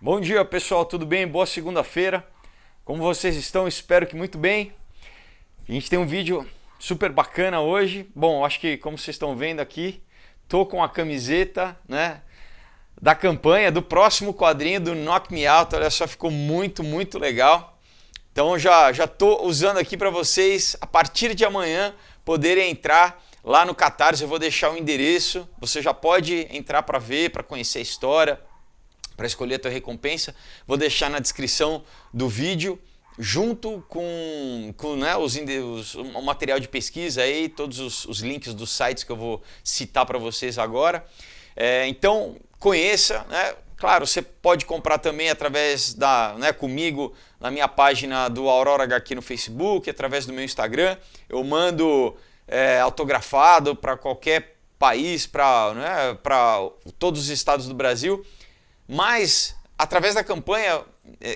Bom dia, pessoal, tudo bem? Boa segunda-feira. Como vocês estão? Espero que muito bem. A gente tem um vídeo super bacana hoje. Bom, acho que como vocês estão vendo aqui, tô com a camiseta, né, da campanha do próximo quadrinho do Knock Me Out. Olha só, ficou muito legal. Então já tô usando aqui para vocês a partir de amanhã poderem entrar lá no Catarse. Eu vou deixar o endereço. Você já pode entrar para ver, para conhecer a história, para escolher a tua recompensa. Vou deixar na descrição do vídeo, junto com né, o material de pesquisa aí, todos os links dos sites que eu vou citar para vocês agora. Então, conheça, né? Claro, você pode comprar também através comigo na minha página do Aurora HQ no Facebook, através do meu Instagram. Eu mando autografado para qualquer país, para todos os estados do Brasil. Mas, através da campanha,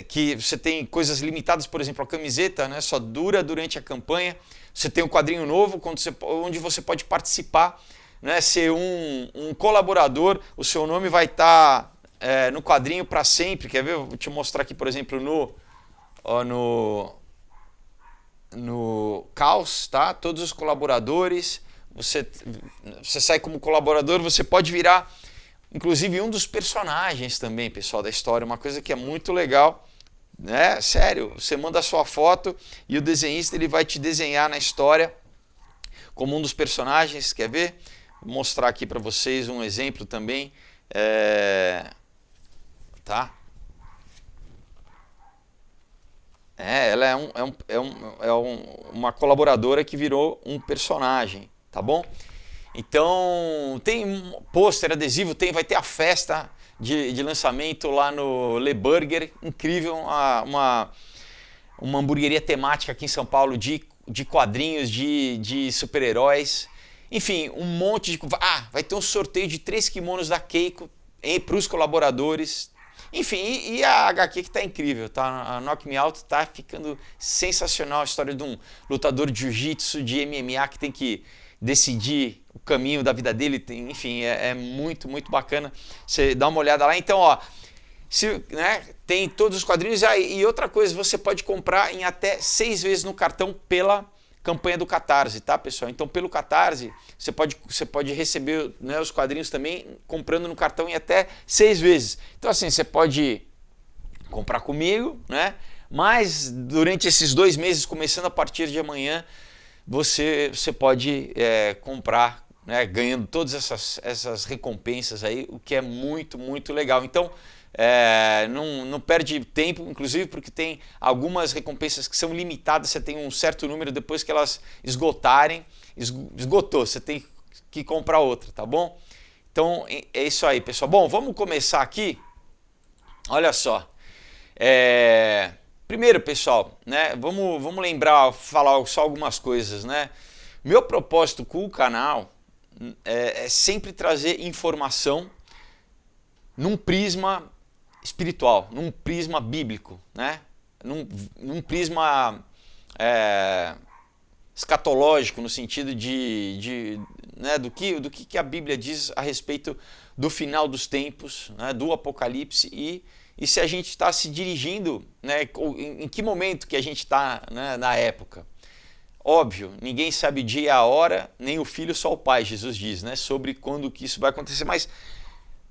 que você tem coisas limitadas, por exemplo, a camiseta, né, só dura durante a campanha. Você tem um quadrinho novo onde você pode participar, né, ser um colaborador. O seu nome vai estar no quadrinho para sempre. Quer ver? Eu vou te mostrar aqui, por exemplo, no Caos, tá? Todos os colaboradores. Você sai como colaborador, você pode virar inclusive um dos personagens também, pessoal, da história, uma coisa que é muito legal, né? Sério, você manda a sua foto e o desenhista ele vai te desenhar na história como um dos personagens. Quer ver? Vou mostrar aqui para vocês um exemplo também. Tá? Ela uma colaboradora que virou um personagem, tá bom? Então, tem pôster, adesivo, vai ter a festa de lançamento lá no Le Burger, incrível, uma hamburgueria temática aqui em São Paulo de quadrinhos, de super-heróis. Enfim, um monte de... vai ter um sorteio de 3 kimonos da Keiko para os colaboradores. Enfim, e a HQ que tá incrível, tá? A Knock Me Out tá ficando sensacional, a história de um lutador de jiu-jitsu, de MMA que tem que decidir o caminho da vida dele. Enfim, é muito bacana. Você dá uma olhada lá. Então, ó, tem todos os quadrinhos. E outra coisa, você pode comprar em até 6 vezes no cartão pela campanha do Catarse, tá, pessoal? Então, pelo Catarse, você pode receber, né, os quadrinhos também comprando no cartão em até 6 vezes. Então, assim, você pode comprar comigo, né? Mas durante esses 2 meses, começando a partir de amanhã, você pode comprar, né, ganhando todas essas recompensas aí, o que é muito legal. Então, não perde tempo, inclusive porque tem algumas recompensas que são limitadas. Você tem um certo número, depois que elas esgotarem, esgotou, você tem que comprar outra, tá bom? Então é isso aí, pessoal. Bom, vamos começar aqui. Olha só. Primeiro, pessoal, né, vamos lembrar, falar só algumas coisas, né? Meu propósito com o canal é sempre trazer informação num prisma espiritual, num prisma bíblico, né? Num prisma escatológico, no sentido né, do que a Bíblia diz a respeito do final dos tempos, né, do Apocalipse, e se a gente está se dirigindo, né, em que momento que a gente está, né, na época. Óbvio, ninguém sabe o dia e a hora, nem o filho, só o pai, Jesus diz, né, sobre quando que isso vai acontecer, mas,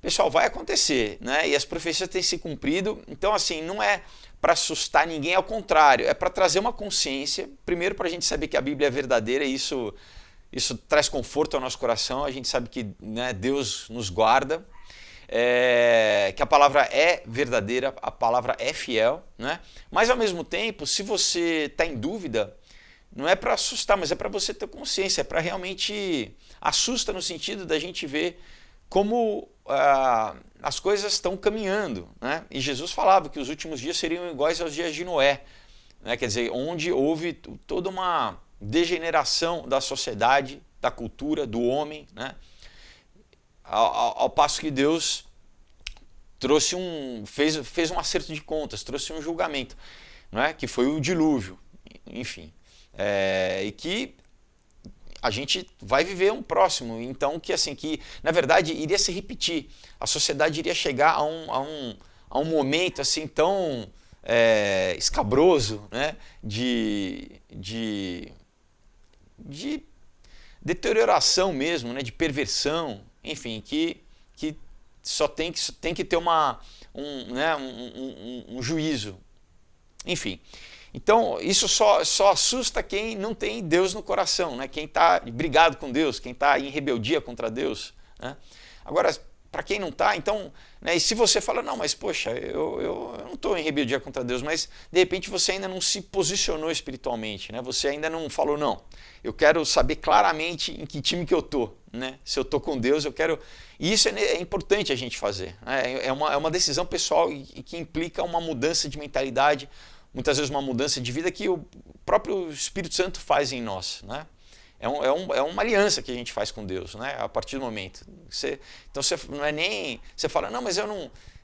pessoal, vai acontecer, né, e as profecias têm se cumprido. Então, assim, não é para assustar ninguém, ao contrário, é para trazer uma consciência, primeiro para a gente saber que a Bíblia é verdadeira, e isso traz conforto ao nosso coração. A gente sabe que, né, Deus nos guarda, que a palavra é verdadeira, a palavra é fiel, né? Mas ao mesmo tempo, se você está em dúvida, não é para assustar, mas é para você ter consciência, é para realmente... Assusta no sentido da gente ver como as coisas estão caminhando, né? E Jesus falava que os últimos dias seriam iguais aos dias de Noé, né? Quer dizer, onde houve toda uma degeneração da sociedade, da cultura, do homem, né? Ao passo que Deus trouxe fez um acerto de contas, trouxe um julgamento, não é? Que foi o dilúvio, enfim, e que a gente vai viver um próximo, então que assim, que na verdade iria se repetir, a sociedade iria chegar a um momento assim tão escabroso, né, de deterioração mesmo, né, de perversão, enfim, que só tem que ter um juízo, enfim. Então, isso só assusta quem não tem Deus no coração, né? Quem está brigado com Deus, quem está em rebeldia contra Deus, né? Agora, para quem não está, então, né, e se você fala, não, mas poxa, eu não estou em rebeldia contra Deus, mas de repente você ainda não se posicionou espiritualmente, né? Você ainda não falou, não, eu quero saber claramente em que time que eu estou, né? Se eu estou com Deus, eu quero... E isso é importante a gente fazer, né? É uma decisão pessoal e que implica uma mudança de mentalidade, muitas vezes uma mudança de vida que o próprio Espírito Santo faz em nós, né? É uma aliança que a gente faz com Deus, né? A partir do momento. Então você não é nem... Você fala, não, mas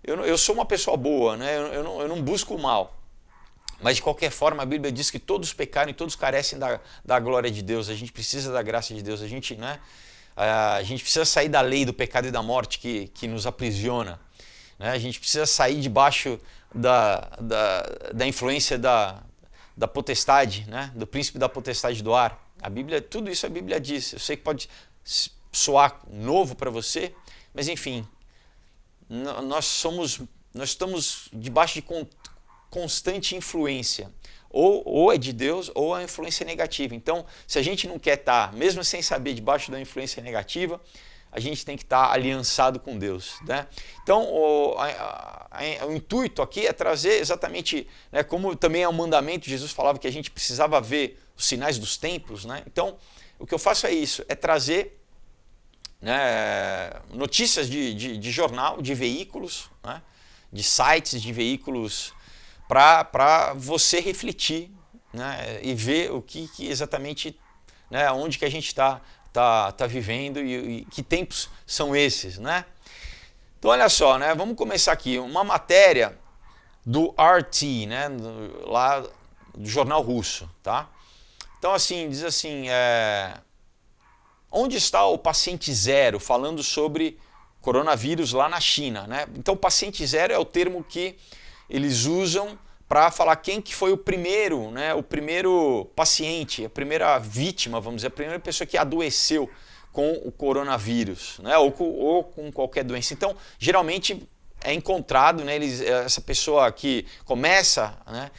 eu sou uma pessoa boa, né? Eu não busco o mal. Mas de qualquer forma a Bíblia diz que todos pecaram e todos carecem da glória de Deus. A gente precisa da graça de Deus. A gente precisa sair da lei do pecado e da morte que nos aprisiona, né? A gente precisa sair debaixo da influência da potestade, né? Do príncipe da potestade do ar. A Bíblia, tudo isso a Bíblia diz. Eu sei que pode soar novo para você, mas enfim, nós estamos debaixo de constante influência. Ou é de Deus ou é influência negativa. Então, se a gente não quer estar, mesmo sem saber, debaixo da influência negativa, a gente tem que estar aliançado com Deus, né? Então, o intuito aqui é trazer exatamente, né, como também é um mandamento, Jesus falava que a gente precisava ver os sinais dos tempos, né? Então, o que eu faço é isso, é trazer, né, notícias de jornal, de veículos, né, de sites, de veículos, para você refletir, né, e ver o que exatamente, né, onde que a gente está vivendo e que tempos são esses, né? Então olha só, né? Vamos começar aqui, uma matéria do RT, né? Lá do jornal russo, tá? Então assim, diz assim, onde está o paciente zero, falando sobre coronavírus lá na China, né? Então o paciente zero é o termo que eles usam para falar quem que foi o primeiro, né, o primeiro paciente, a primeira vítima, vamos dizer, a primeira pessoa que adoeceu com o coronavírus, né, ou com qualquer doença. Então, geralmente é encontrado, né, essa pessoa que começa, né,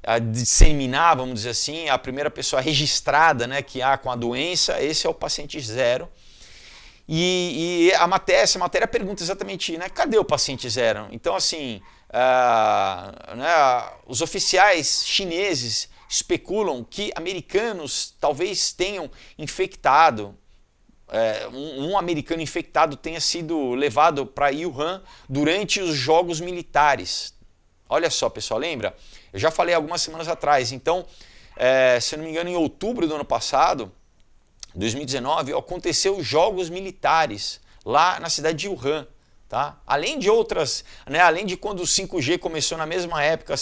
a disseminar, vamos dizer assim, a primeira pessoa registrada, né, que há com a doença, esse é o paciente zero. E essa matéria pergunta exatamente, né, cadê o paciente zero? Então, assim, os oficiais chineses especulam que americanos talvez tenham infectado, um americano infectado tenha sido levado para Wuhan durante os jogos militares. Olha só, pessoal, lembra? Eu já falei algumas semanas atrás. Então, se eu não me engano, em outubro do ano passado, 2019, aconteceu os jogos militares lá na cidade de Wuhan. Tá? Além de outras, né, além de quando o 5G começou na mesma época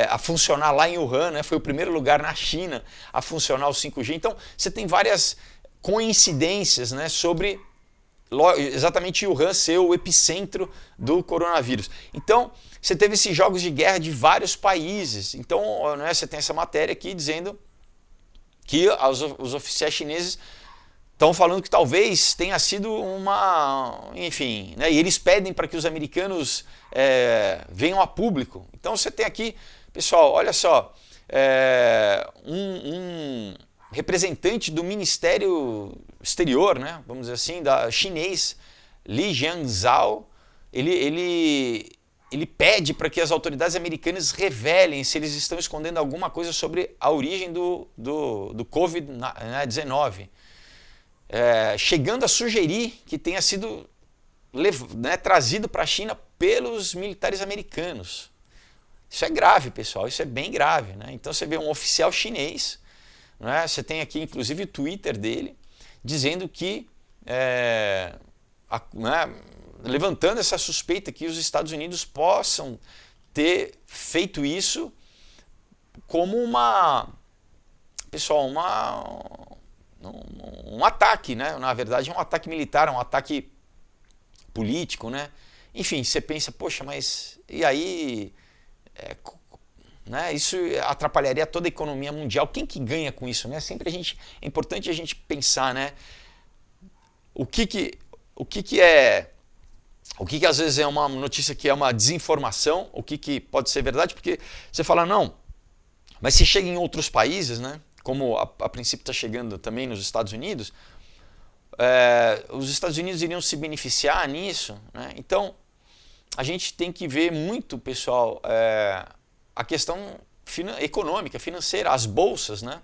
a funcionar lá em Wuhan, né, foi o primeiro lugar na China a funcionar o 5G. Então você tem várias coincidências, né, sobre exatamente Wuhan ser o epicentro do coronavírus. Então você teve esses jogos de guerra de vários países. Então, né, você tem essa matéria aqui dizendo que os oficiais chineses estão falando que talvez tenha sido enfim, né, e eles pedem para que os americanos venham a público. Então você tem aqui, pessoal, olha só, um representante do Ministério Exterior, né, vamos dizer assim, chinês, Li Jianzhao, ele pede para que as autoridades americanas revelem se eles estão escondendo alguma coisa sobre a origem do Covid-19. Chegando a sugerir que tenha sido trazido para a China pelos militares americanos. Isso é grave, pessoal, isso é bem grave, né? Então você vê um oficial chinês, né? Você tem aqui inclusive o Twitter dele, dizendo que, levantando essa suspeita que os Estados Unidos possam ter feito isso como um ataque, né? Na verdade é um ataque militar, um ataque político, né? enfim, você pensa, poxa, mas e aí, né, isso atrapalharia toda a economia mundial. Quem que ganha com isso, né? Sempre é importante a gente pensar, né? O que às vezes é uma notícia que é uma desinformação, o que pode ser verdade, porque você fala, não, mas se chega em outros países, né, como a princípio está chegando também nos Estados Unidos, os Estados Unidos iriam se beneficiar nisso, né? Então a gente tem que ver muito, pessoal, a questão econômica, financeira, as bolsas, né?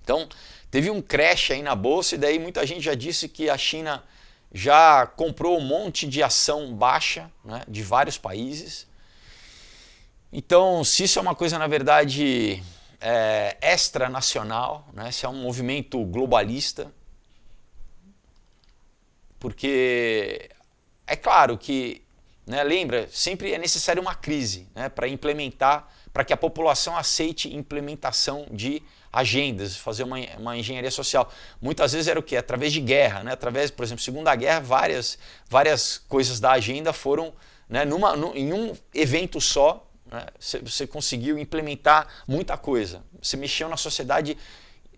Então teve um crash aí na bolsa e daí muita gente já disse que a China já comprou um monte de ação baixa, né, de vários países. Então, se isso é uma coisa, na verdade, extranacional, né, se é um movimento globalista, porque é claro que, né, lembra, sempre é necessário uma crise, né, para implementar, para que a população aceite implementação de agendas, fazer uma engenharia social. Muitas vezes era o quê? Através de guerra, né? Através, por exemplo, Segunda Guerra, várias coisas da agenda foram, né, em um evento só, né, você conseguiu implementar muita coisa. Você mexeu na sociedade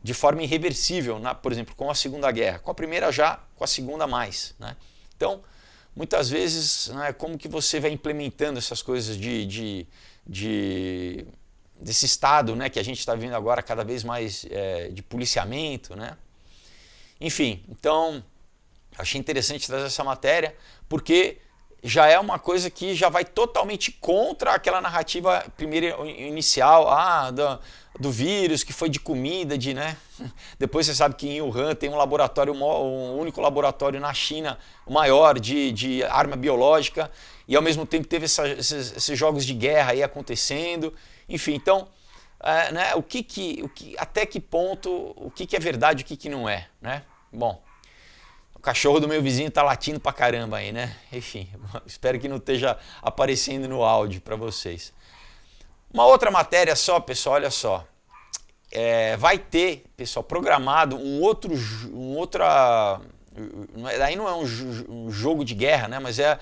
de forma irreversível, por exemplo, com a Segunda Guerra. Com a primeira já, com a segunda mais, né? Então, muitas vezes, né, como que você vai implementando essas coisas desse estado, né, que a gente está vendo agora cada vez mais de policiamento, né? Enfim, então achei interessante trazer essa matéria porque já é uma coisa que já vai totalmente contra aquela narrativa primeira inicial, do vírus que foi de comida, né? Depois você sabe que em Wuhan tem um laboratório, um único laboratório na China, o maior de arma biológica, e ao mesmo tempo teve esses jogos de guerra aí acontecendo. Enfim, então, né, até que ponto, o que é verdade e o que não é, né? Bom, o cachorro do meu vizinho tá latindo pra caramba aí, né? Enfim, espero que não esteja aparecendo no áudio para vocês. Uma outra matéria só, pessoal, olha só. Vai ter, pessoal, programado daí não é um jogo de guerra, né? Mas é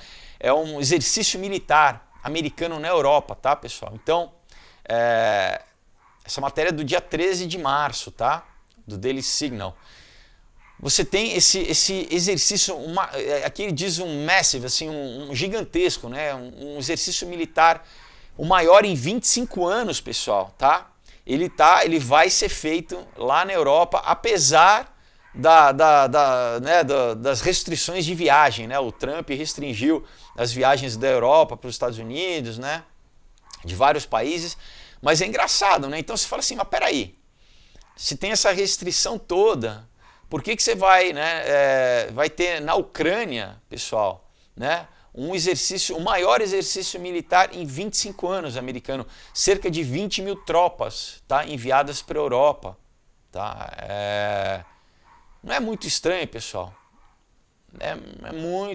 um exercício militar americano na Europa, tá, pessoal? Então, essa matéria é do dia 13 de março, tá? Do Daily Signal. Você tem esse exercício, aqui ele diz um massive, assim, um gigantesco, né? Um exercício militar, o maior em 25 anos, pessoal, tá? Ele vai ser feito lá na Europa, apesar das restrições de viagem, né? O Trump restringiu as viagens da Europa para os Estados Unidos, né? De vários países, mas é engraçado, né? Então você fala assim, mas peraí, se tem essa restrição toda, por que você vai, né, vai ter na Ucrânia, pessoal, né, o maior exercício militar em 25 anos americano, cerca de 20 mil tropas, tá, enviadas para a Europa, tá? Não é muito estranho, pessoal?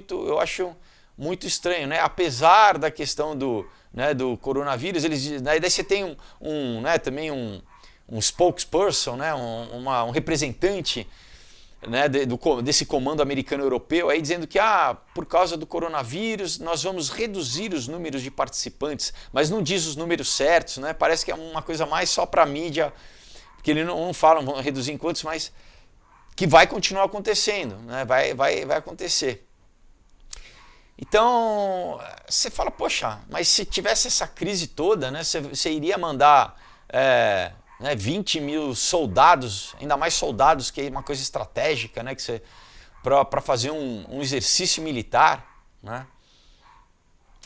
Eu acho muito estranho, né? Apesar da questão do coronavírus, daí você tem também um spokesperson, né, um representante, né, desse comando americano europeu aí dizendo que por causa do coronavírus nós vamos reduzir os números de participantes, mas não diz os números certos, né? Parece que é uma coisa mais só para a mídia, porque ele não fala vão reduzir em quantos, mas que vai continuar acontecendo, né? Vai acontecer. Então você fala, poxa, mas se tivesse essa crise toda, né, você iria mandar 20 mil soldados, ainda mais soldados, que é uma coisa estratégica, né, para fazer um exercício militar, né?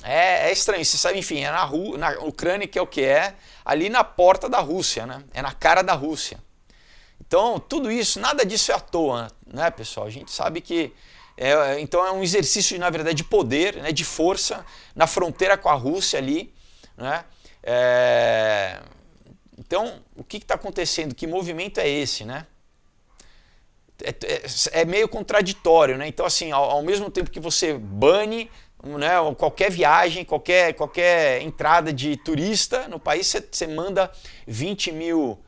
É estranho, você sabe, enfim, é na Ucrânia, que é o que é, ali na porta da Rússia, né? É na cara da Rússia. Então, tudo isso, nada disso é à toa, né, pessoal? A gente sabe que então é um exercício, na verdade, de poder, né, de força, na fronteira com a Rússia ali, né? Então, o que está acontecendo? Que movimento é esse, né? É meio contraditório, né? Então, assim, ao mesmo tempo que você bane, né, qualquer viagem, qualquer entrada de turista no país, você manda 20 mil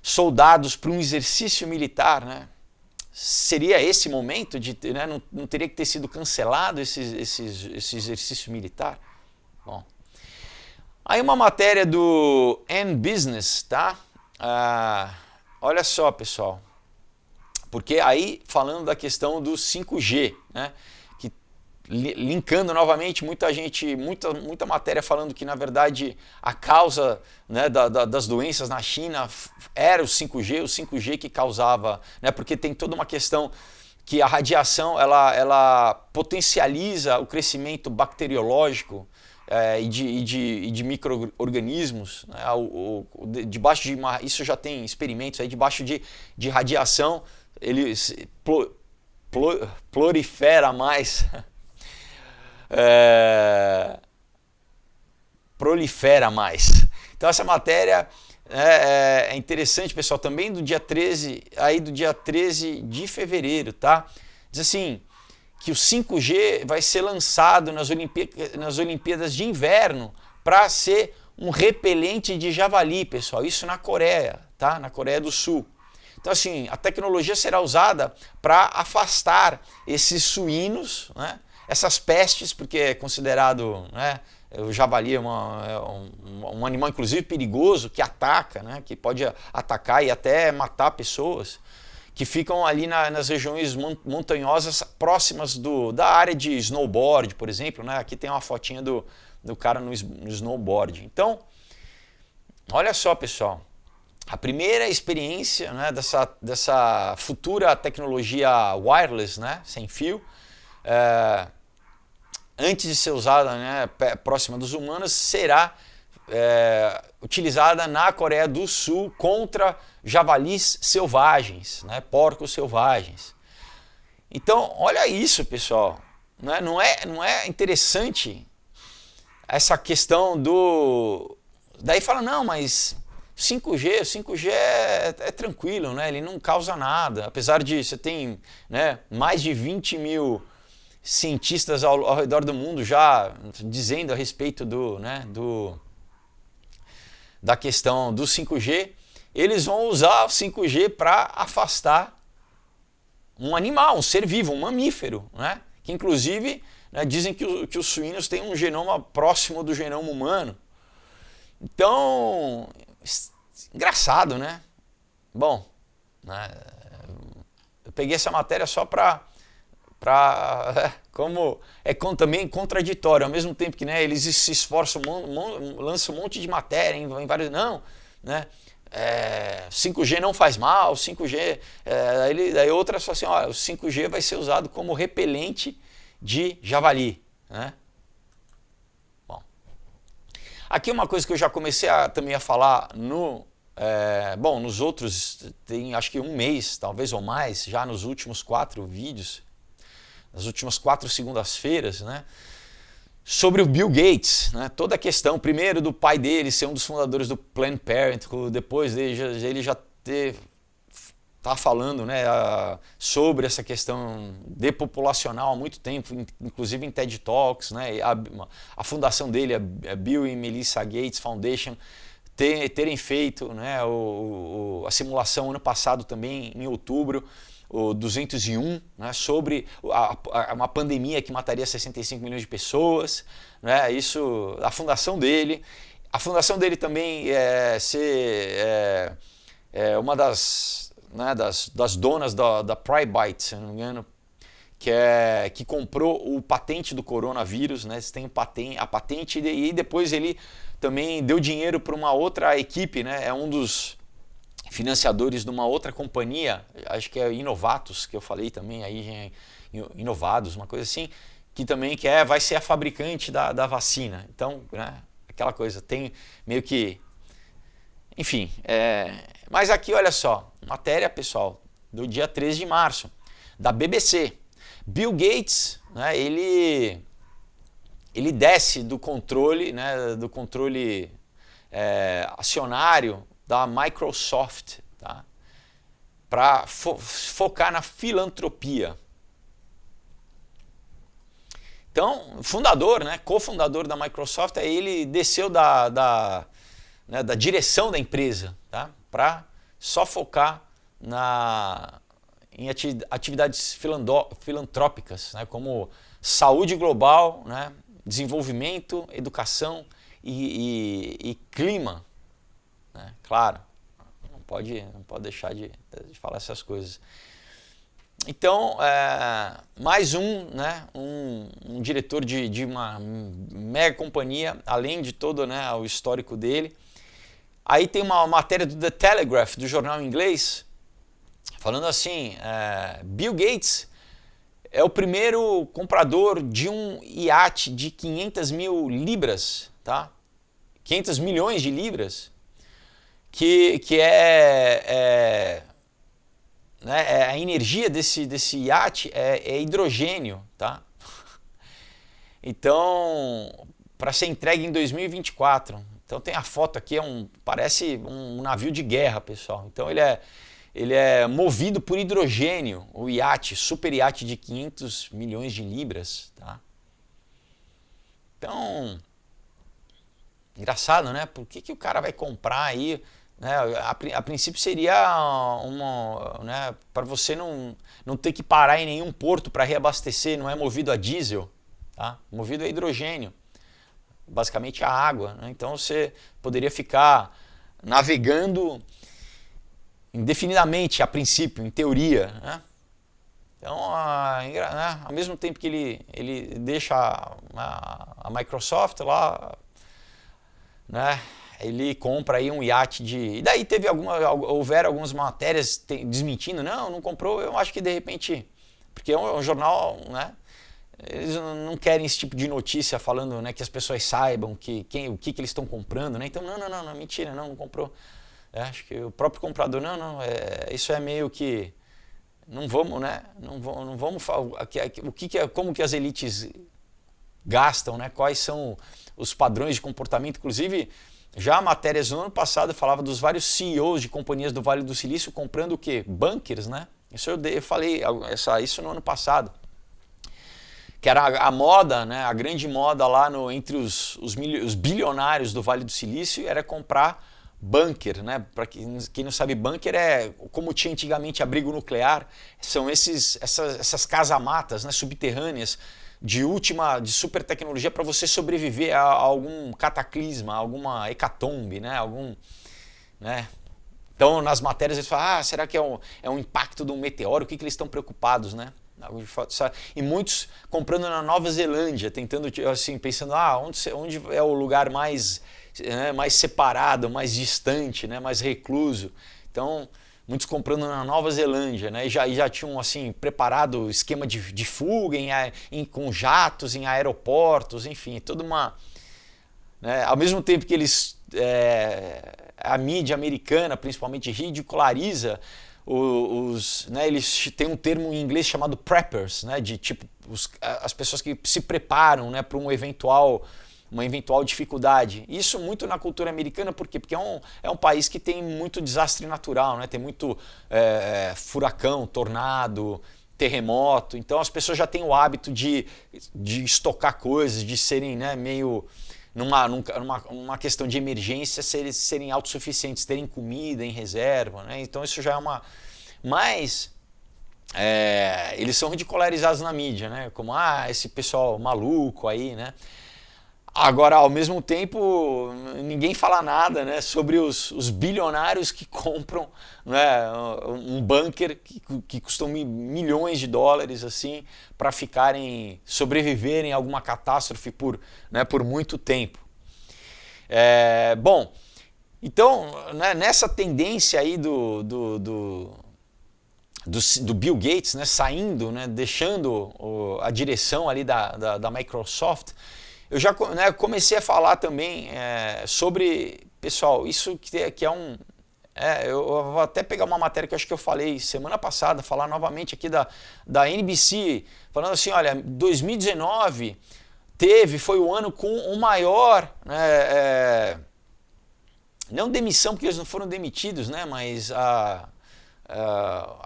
soldados para um exercício militar, né? seria esse momento de, né, não teria que ter sido cancelado esse exercício militar? Bom, aí uma matéria do N-Business, tá? Olha só, pessoal, porque aí falando da questão do 5G, né? Que linkando novamente muita matéria falando que na verdade a causa, né, das doenças na China era o 5G que causava, né? Porque tem toda uma questão que a radiação ela potencializa o crescimento bacteriológico e de micro-organismos, né? Debaixo de isso já tem experimentos aí, debaixo de radiação ele prolifera mais prolifera mais. Então essa matéria é interessante, pessoal, também do dia 13 de fevereiro, tá? Diz assim, que o 5G vai ser lançado nas Olimpíadas de Inverno para ser um repelente de javali, pessoal. Isso na Coreia, tá? Na Coreia do Sul. Então, assim, a tecnologia será usada para afastar esses suínos, né? Essas pestes, porque é considerado, né, o javali é um animal, inclusive, perigoso, que ataca, né? Que pode atacar e até matar pessoas, que ficam ali nas regiões montanhosas próximas da área de snowboard, por exemplo, né? Aqui tem uma fotinha do cara no snowboard. Então, olha só, pessoal, a primeira experiência, né, dessa futura tecnologia wireless, né, sem fio, antes de ser usada, né, próxima dos humanos, será utilizada na Coreia do Sul contra javalis selvagens, né, porcos selvagens. Então, olha isso, pessoal. Né? Não é interessante essa questão do... Daí fala, não, mas 5G é tranquilo, né? Ele não causa nada. Apesar de você tem, né, mais de 20 mil cientistas ao redor do mundo já dizendo a respeito da questão do 5G, eles vão usar o 5G para afastar um animal, um ser vivo, um mamífero, né? Que inclusive, né, dizem que os suínos têm um genoma próximo do genoma humano. Então, engraçado, né? Bom, né, eu peguei essa matéria só como também contraditório, ao mesmo tempo que, né, eles se esforçam, lançam um monte de matéria em vários... Não, né? 5G não faz mal, 5G... Daí outras falam assim, ó, o 5G vai ser usado como repelente de javali, né? Bom, aqui uma coisa que eu já comecei também a falar nos outros, tem acho que um mês, talvez ou mais, já nos últimos 4 vídeos, nas últimas 4 segundas-feiras, né? Sobre o Bill Gates, né? Toda a questão, primeiro do pai dele ser um dos fundadores do Planned Parenthood, depois ele já está falando, né, sobre essa questão depopulacional há muito tempo, inclusive em TED Talks, né? A fundação dele, a Bill e Melinda Gates Foundation, terem feito, né, a simulação ano passado também, em outubro, o 201, né, sobre uma pandemia que mataria 65 milhões de pessoas, né, isso, a fundação dele também uma das donas da PryBite, se não me engano, que comprou o patente do coronavírus, né, eles têm a patente e depois ele também deu dinheiro para uma outra equipe, né, é um dos financiadores de uma outra companhia, acho que é Inovatus, que eu falei também aí, Inovados, uma coisa assim, que também vai ser a fabricante da vacina. Então, né, aquela coisa, tem meio que... Enfim, mas aqui, olha só, matéria, pessoal, do dia 13 de março, da BBC. Bill Gates, né, ele desce do controle, né, acionário da Microsoft, tá? Para focar na filantropia. Então, fundador, né, cofundador da Microsoft, ele desceu da direção da empresa, tá? Para só focar em atividades filantrópicas, né, como saúde global, né, desenvolvimento, educação e clima. Né, claro, não pode deixar de falar essas coisas. Então, mais né, um diretor de uma mega companhia, além de todo, né, o histórico dele. Aí tem uma matéria do The Telegraph, do jornal inglês, falando assim, Bill Gates é o primeiro comprador de um iate de 500 mil libras, tá? 500 milhões de libras, que né, a energia desse iate é hidrogênio, tá? Então, para ser entregue em 2024. Então tem a foto aqui, parece um navio de guerra, pessoal. Então ele é movido por hidrogênio, o iate, super iate de 500 milhões de libras, tá? Então, engraçado, né? Por que o cara vai comprar aí? Né? A princípio seria né, para você não ter que parar em nenhum porto para reabastecer, não é movido a diesel, tá? Movido a hidrogênio, basicamente a água, né? Então você poderia ficar navegando indefinidamente, a princípio, em teoria, né? Então, né, ao mesmo tempo que ele deixa a Microsoft lá, né, ele compra aí um iate de... E daí houveram algumas matérias desmentindo, não comprou, eu acho que de repente... Porque é um jornal, né, eles não querem esse tipo de notícia falando, né, que as pessoas saibam o que eles estão comprando, né? Então, não, mentira, não comprou. Acho que o próprio comprador, isso é meio que... Não vamos, né? Não vamos como que as elites gastam, né? Quais são os padrões de comportamento? Inclusive, já matérias no ano passado falava dos vários CEOs de companhias do Vale do Silício comprando o quê? Bunkers, né? Isso eu falei isso no ano passado. Que era a moda, né? A grande moda lá entre os bilionários do Vale do Silício era comprar bunker, né? Para quem não sabe, bunker é como tinha antigamente abrigo nuclear, são essas casamatas, né, subterrâneas de super tecnologia para você sobreviver a algum cataclisma, alguma hecatombe, né? Né? Então nas matérias eles falam, será que é um impacto de um meteoro? O que eles estão preocupados, né? E muitos comprando na Nova Zelândia, tentando, assim, pensando, onde é o lugar mais separado, mais distante, né, mais recluso. Então, muitos comprando na Nova Zelândia, né, e já tinham assim, preparado esquema de fuga com jatos, em aeroportos, enfim, toda uma... Né, ao mesmo tempo que a mídia americana, principalmente, ridiculariza né, eles têm um termo em inglês chamado preppers, né, de tipo as pessoas que se preparam, né, para uma eventual dificuldade. Isso muito na cultura americana, por quê? Porque é um país que tem muito desastre natural, né, tem muito furacão, tornado, terremoto. Então as pessoas já têm o hábito de estocar coisas, de serem, né, meio... numa questão de emergência, serem autossuficientes, terem comida em reserva, né? Então isso já é uma... Mas eles são ridicularizados na mídia, né? Como, esse pessoal maluco aí, né? Agora, ao mesmo tempo, ninguém fala nada, né, sobre os bilionários que compram, né, um bunker que custam milhões de dólares assim, para sobreviverem a alguma catástrofe por muito tempo. Bom, então, né, nessa tendência aí do Bill Gates, né, saindo, né, deixando a direção ali da Microsoft, eu já, né, comecei a falar também sobre, pessoal, isso que é eu vou até pegar uma matéria que eu acho que eu falei semana passada, falar novamente aqui da NBC, falando assim, olha, 2019 foi o ano com o maior, não demissão, porque eles não foram demitidos, né, mas a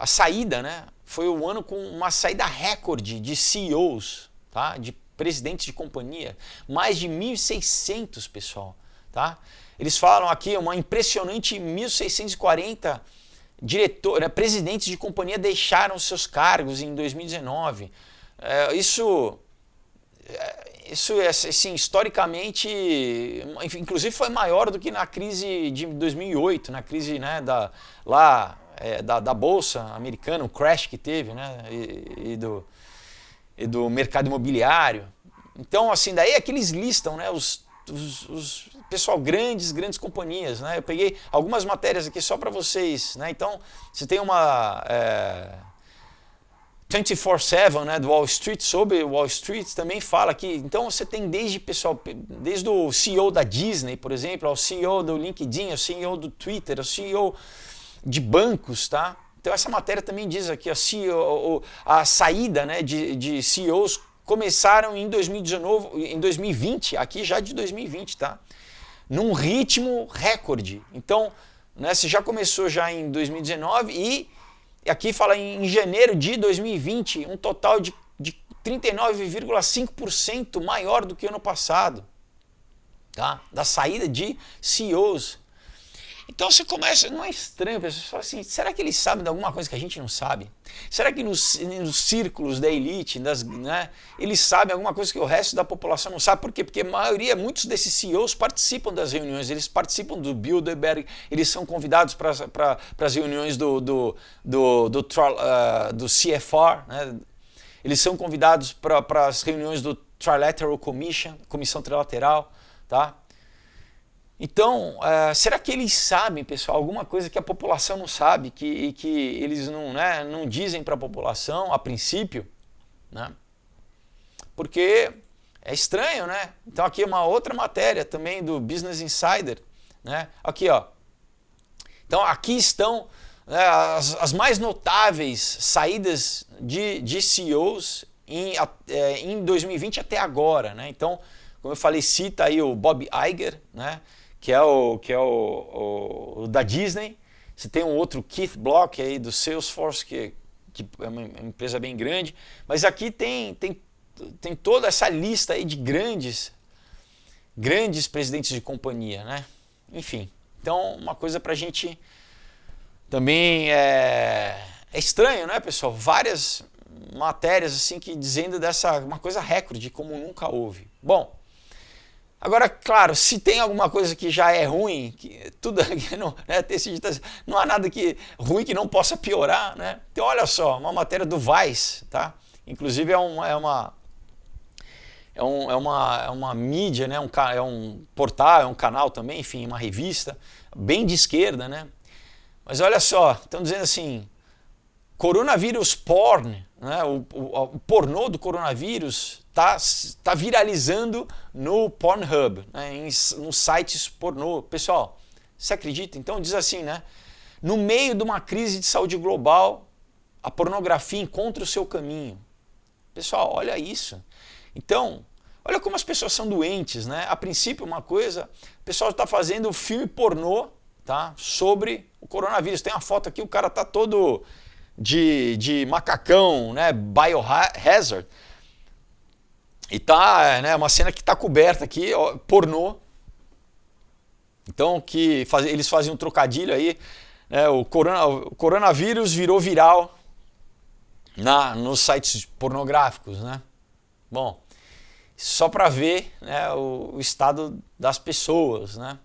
saída, né, foi o ano com uma saída recorde de CEOs, tá, de presidentes de companhia, mais de 1.600, pessoal, tá? Eles falam aqui uma impressionante 1.640 diretor, né, presidentes de companhia deixaram seus cargos em 2019. Isso assim, historicamente, inclusive foi maior do que na crise de 2008, na crise, né, da Bolsa Americana, o crash que teve, né, e do mercado imobiliário. Então, assim, daí é que eles listam, né, pessoal, grandes companhias, né? Eu peguei algumas matérias aqui só para vocês, né? Então, você tem uma 24/7, né, do Wall Street, sobre Wall Street, também fala que, então você tem desde o CEO da Disney, por exemplo, ao CEO do LinkedIn, ao CEO do Twitter, ao CEO de bancos, tá? Então essa matéria também diz aqui, a saída, né, de CEOs começaram em 2020, aqui já de 2020, tá? Num ritmo recorde. Então, né, se já começou já em 2019 e aqui fala em janeiro de 2020, um total de 39,5% maior do que ano passado, tá? Da saída de CEOs. Então você começa, não é estranho, pessoal, fala assim, será que eles sabem de alguma coisa que a gente não sabe? Será que nos círculos da elite, né, eles sabem alguma coisa que o resto da população não sabe? Por quê? Porque muitos desses CEOs participam das reuniões, eles participam do Bilderberg, eles são convidados para as reuniões do CFR, né? Eles são convidados para as reuniões do Trilateral Commission, Comissão Trilateral, tá? Então, será que eles sabem, pessoal, alguma coisa que a população não sabe, que eles não, né, não dizem para a população a princípio, né? Porque é estranho, né? Então aqui é uma outra matéria também do Business Insider, né? Aqui, ó. Então aqui estão, né, as mais notáveis saídas de CEOs em 2020 até agora, né? Então, como eu falei, cita aí o Bob Iger, né? Que é o da Disney. Você tem um outro Keith Block aí do Salesforce, que é uma empresa bem grande. Mas aqui tem toda essa lista aí de grandes presidentes de companhia, né? Enfim, então uma coisa pra gente também é estranho, né, pessoal? Várias matérias assim que dizendo uma coisa recorde, como nunca houve. Bom, agora, claro, se tem alguma coisa que já é ruim, não há nada ruim que não possa piorar, né? Então, olha só, uma matéria do Vice, tá? Inclusive é uma mídia, né? É um portal, é um canal também, enfim, uma revista bem de esquerda, né? Mas olha só, estão dizendo assim, coronavírus porn, né? O pornô do coronavírus tá viralizando no Pornhub, né? Nos sites pornô. Pessoal, você acredita? Então diz assim, né? No meio de uma crise de saúde global, a pornografia encontra o seu caminho. Pessoal, olha isso. Então, olha como as pessoas são doentes, né? A princípio, uma coisa, o pessoal está fazendo filme pornô, tá? Sobre o coronavírus. Tem uma foto aqui, o cara tá todo de macacão, né? Biohazard. E tá, né, uma cena que tá coberta aqui, ó, pornô. Então, eles fazem um trocadilho aí, né? O coronavírus virou viral nos sites pornográficos, né? Bom, só para ver, né, o estado das pessoas, né?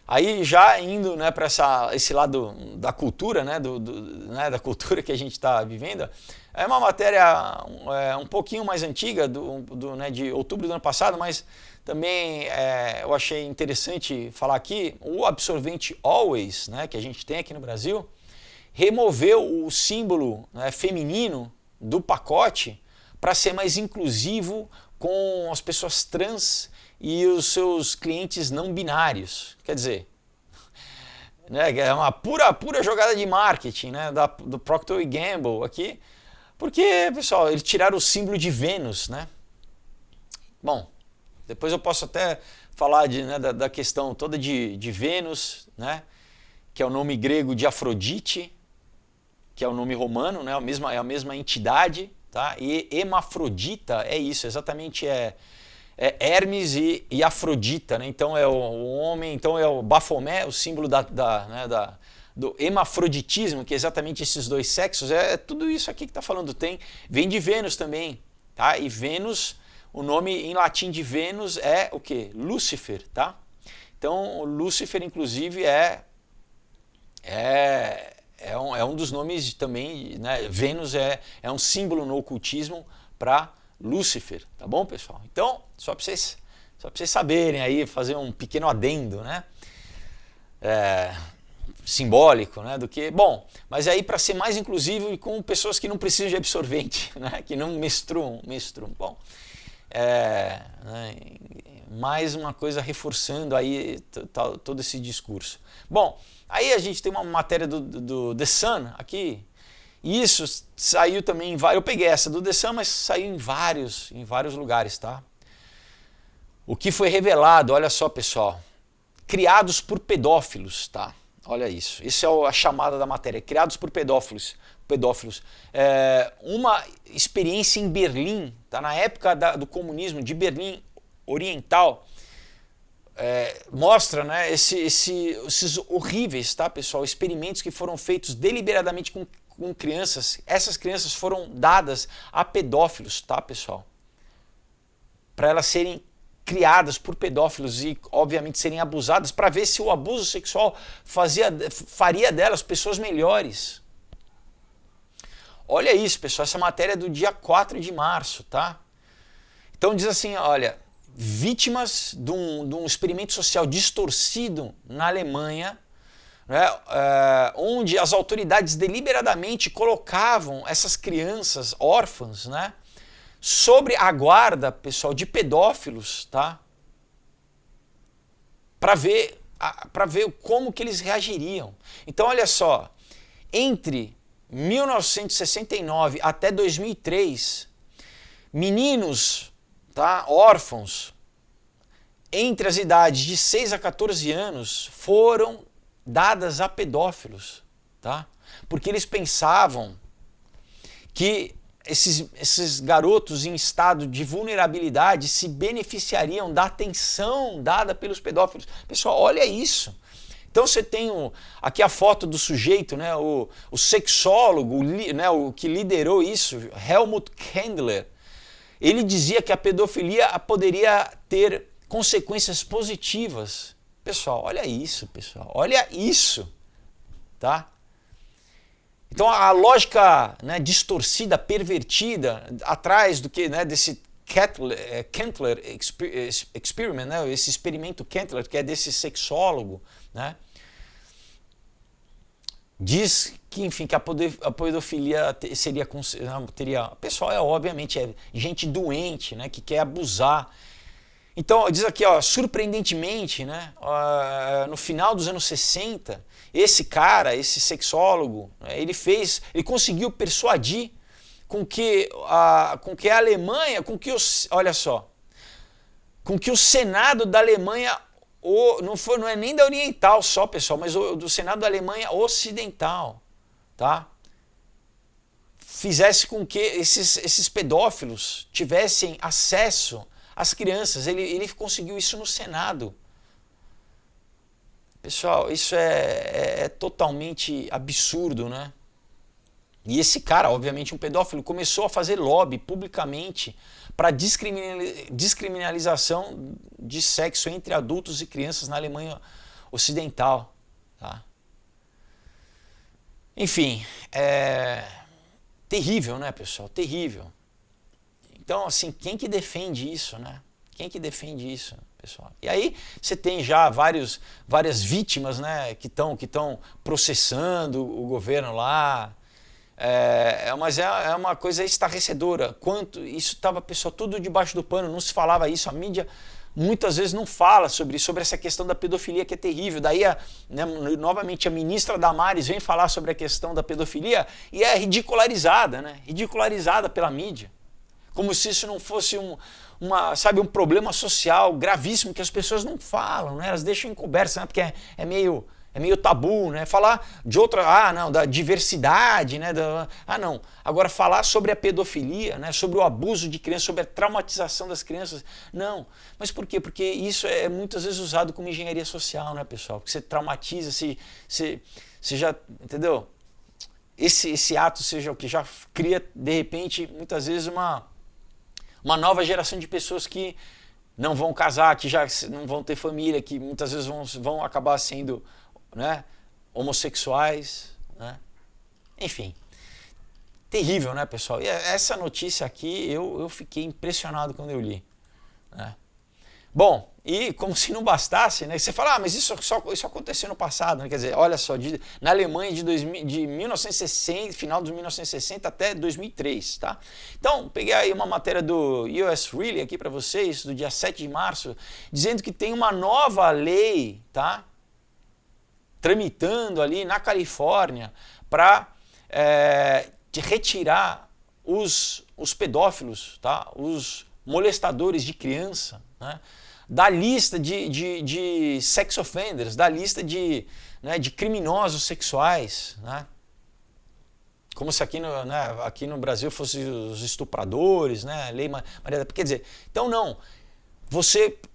Aí já indo, né, para esse lado da cultura, né, né, da cultura que a gente está vivendo, é uma matéria um pouquinho mais antiga, né, de outubro do ano passado, mas também eu achei interessante falar aqui, o absorvente Always, né, que a gente tem aqui no Brasil, removeu o símbolo, né, feminino do pacote para ser mais inclusivo com as pessoas trans e os seus clientes não binários. Quer dizer, né, é uma pura jogada de marketing, né, do Procter & Gamble aqui, porque, pessoal, eles tiraram o símbolo de Vênus, né? Bom, depois eu posso até falar né, da questão toda de Vênus, né, que é o nome grego de Afrodite, que é o nome romano, né, é a mesma entidade, tá? E Hermafrodita é isso, exatamente Hermes e Afrodita, né? Então é o homem, então é o Bafomé, o símbolo do hermafroditismo, que é exatamente esses dois sexos, é tudo isso aqui que está falando. Vem de Vênus também, tá? E Vênus, o nome em latim de Vênus é o quê? Lúcifer, tá? Então, Lúcifer, inclusive, é um dos nomes também, né? Vênus é um símbolo no ocultismo para Lúcifer, tá bom, pessoal? Então, só para vocês saberem aí, fazer um pequeno adendo, né? Simbólico, né? Do que, bom, mas aí para ser mais inclusivo e com pessoas que não precisam de absorvente, né? Que não menstruam. Bom, né? Mais uma coisa reforçando aí todo esse discurso. Bom, aí a gente tem uma matéria do The Sun aqui, e isso saiu também em vários, eu peguei essa do The Sun, mas saiu em vários lugares, tá? O que foi revelado, olha só, pessoal, criados por pedófilos, tá? Olha isso, isso é a chamada da matéria, criados por pedófilos. Uma experiência em Berlim, tá? Na época do comunismo de Berlim Oriental, mostra, né, esses horríveis, tá, pessoal, experimentos que foram feitos deliberadamente com crianças. Essas crianças foram dadas a pedófilos, tá, pessoal? Para elas serem criadas por pedófilos e, obviamente, serem abusadas, para ver se o abuso sexual faria delas pessoas melhores. Olha isso, pessoal, essa matéria é do dia 4 de março, tá? Então diz assim, olha, vítimas de um experimento social distorcido na Alemanha, né, onde as autoridades deliberadamente colocavam essas crianças órfãs, né, sobre a guarda, pessoal, de pedófilos, tá? Para ver como que eles reagiriam. Então, olha só, entre 1969 até 2003, meninos, tá, órfãos, entre as idades de 6 a 14 anos, foram dadas a pedófilos, tá? Porque eles pensavam que esses garotos em estado de vulnerabilidade se beneficiariam da atenção dada pelos pedófilos. Pessoal, olha isso. Então você tem aqui a foto do sujeito, né, o sexólogo, né, o que liderou isso, Helmut Kendler. Ele dizia que a pedofilia poderia ter consequências positivas. Pessoal, olha isso, pessoal. Olha isso, tá? Então a lógica, né, distorcida, pervertida, atrás do que, né, desse Kendler Experiment, né, esse experimento Kendler, que é desse sexólogo, né, diz que, enfim, que a pedofilia teria... Pessoal, obviamente, é gente doente, né, que quer abusar. Então, diz aqui, ó, surpreendentemente, né, no final dos anos 60, esse cara, esse sexólogo, ele conseguiu persuadir com que a Alemanha, olha só, com que o Senado da Alemanha, não é nem da Oriental só, pessoal, mas do Senado da Alemanha Ocidental, tá? Fizesse com que esses pedófilos tivessem acesso às crianças. Ele conseguiu isso no Senado. Pessoal, isso é totalmente absurdo, né? E esse cara, obviamente um pedófilo, começou a fazer lobby publicamente para descriminalização de sexo entre adultos e crianças na Alemanha Ocidental, tá? Enfim, terrível, né, pessoal? Terrível. Então, assim, quem que defende isso, né? Quem que defende isso, pessoal? E aí você tem já várias vítimas, né, que estão processando o governo lá. Mas é uma coisa estarrecedora. Quanto isso estava, pessoal, tudo debaixo do pano, não se falava isso. A mídia muitas vezes não fala sobre essa questão da pedofilia, que é terrível. Daí, né, novamente, a ministra Damares vem falar sobre a questão da pedofilia e é ridicularizada, né? Ridicularizada pela mídia. Como se isso não fosse um problema social gravíssimo que as pessoas não falam, né? Elas deixam encoberto, né? Porque é é meio tabu, né? Falar de outra, não, da diversidade, né? Não. Agora falar sobre a pedofilia, né? Sobre o abuso de crianças, sobre a traumatização das crianças, não. Mas por quê? Porque isso é muitas vezes usado como engenharia social, né, pessoal? Porque você traumatiza, você já, entendeu? Esse ato seja o que já cria, de repente, muitas vezes uma nova geração de pessoas que não vão casar, que já não vão ter família, que muitas vezes vão acabar sendo, né, homossexuais, né? Enfim, terrível, né, pessoal? E essa notícia aqui eu fiquei impressionado quando eu li, né? Bom, e como se não bastasse, né? Você fala, mas isso aconteceu no passado, né? Quer dizer, olha só, na Alemanha de 1960, final dos 1960 até 2003, tá? Então, peguei aí uma matéria do US Really aqui para vocês, do dia 7 de março, dizendo que tem uma nova lei, tá? Tramitando ali na Califórnia para retirar os pedófilos, tá? Os molestadores de criança, né? Da lista de sex offenders, da lista de criminosos sexuais, né? Como se aqui no Brasil fossem os estupradores, né? Lei Maria da... Quer dizer, então não.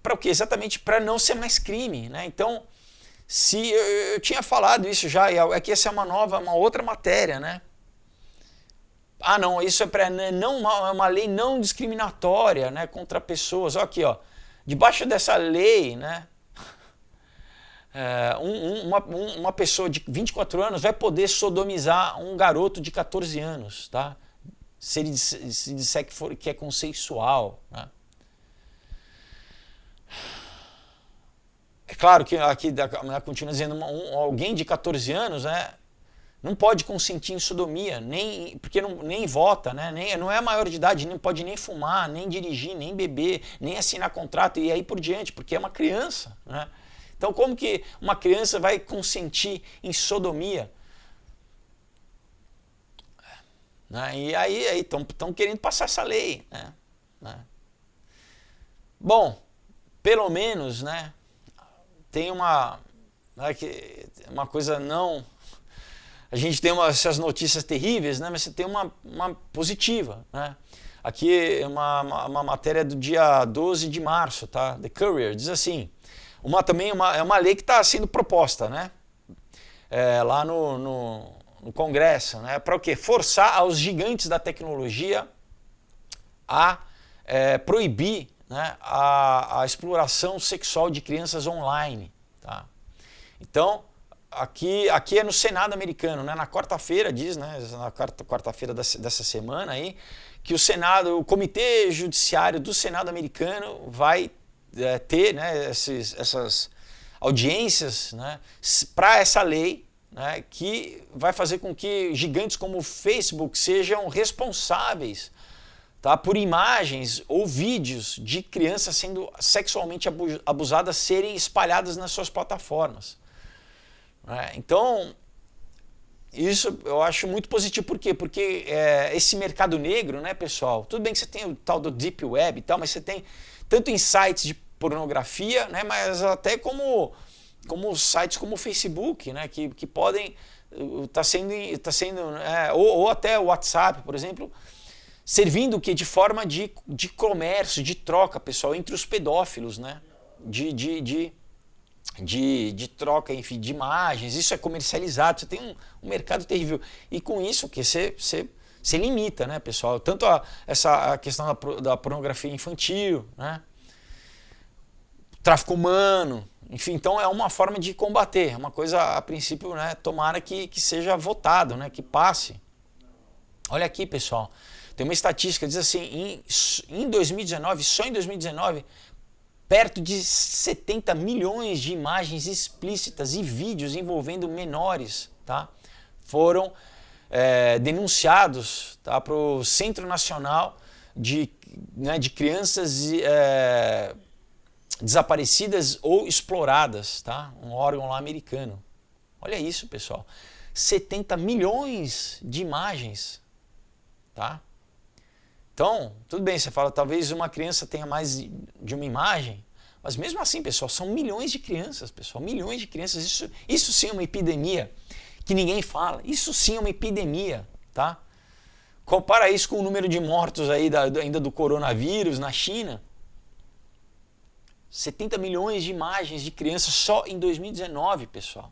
Para o quê? Exatamente para não ser mais crime, né? Então, se eu tinha falado isso já, é que essa é uma outra matéria, né? Não, isso é uma lei não discriminatória, né, contra pessoas. Olha aqui, ó. Debaixo dessa lei, né, uma pessoa de 24 anos vai poder sodomizar um garoto de 14 anos, tá? Se ele se disser que é consensual, né? É claro que aqui continua dizendo alguém de 14 anos, né, não pode consentir em sodomia, porque nem vota, né? Não é maior de idade, não pode nem fumar, nem dirigir, nem beber, nem assinar contrato e aí por diante, porque é uma criança, né? Então como que uma criança vai consentir em sodomia? Né? E aí estão querendo passar essa lei, né? Bom, pelo menos, né, tem uma coisa não... A gente tem essas notícias terríveis, né? Mas você tem uma positiva, né? Aqui é uma matéria do dia 12 de março, tá? The Courier, diz assim, é uma lei que está sendo proposta, né? Lá no Congresso, né? Para o quê? Forçar aos gigantes da tecnologia a proibir, né, a exploração sexual de crianças online, tá? Então, aqui é no Senado americano, né? Na quarta-feira, diz, né? Na quarta-feira dessa semana aí, que o Comitê Judiciário do Senado americano vai ter, né, essas audiências, né, para essa lei, né, que vai fazer com que gigantes como o Facebook sejam responsáveis, tá, por imagens ou vídeos de crianças sendo sexualmente abusadas serem espalhadas nas suas plataformas. Então, isso eu acho muito positivo. Por quê? Porque esse mercado negro, né, pessoal? Tudo bem que você tem o tal do Deep Web e tal, mas você tem tanto em sites de pornografia, né, mas até como sites como o Facebook, né, que podem estar sendo ou até o WhatsApp, por exemplo, servindo o quê? De forma de comércio, de troca, pessoal, entre os pedófilos, né? De troca, enfim, de imagens. Isso é comercializado, você tem um mercado terrível. E com isso que você limita, né, pessoal? Tanto a questão da pornografia infantil, né? Tráfico humano, enfim, então é uma forma de combater, uma coisa a princípio, né, tomara que seja votado, né, que passe. Olha aqui, pessoal, tem uma estatística, diz assim, em 2019, só em 2019, perto de 70 milhões de imagens explícitas e vídeos envolvendo menores, tá, foram denunciados, tá, para o Centro Nacional de Crianças desaparecidas ou exploradas, tá, um órgão lá americano. Olha isso, pessoal, 70 milhões de imagens, tá? Então, tudo bem, você fala, talvez uma criança tenha mais de uma imagem, Mas mesmo assim, pessoal, são milhões de crianças, pessoal, milhões de crianças. Isso sim é uma epidemia que ninguém fala. Isso sim é uma epidemia, tá? Compara isso com o número de mortos aí ainda do coronavírus na China. 70 milhões de imagens de crianças só em 2019, pessoal.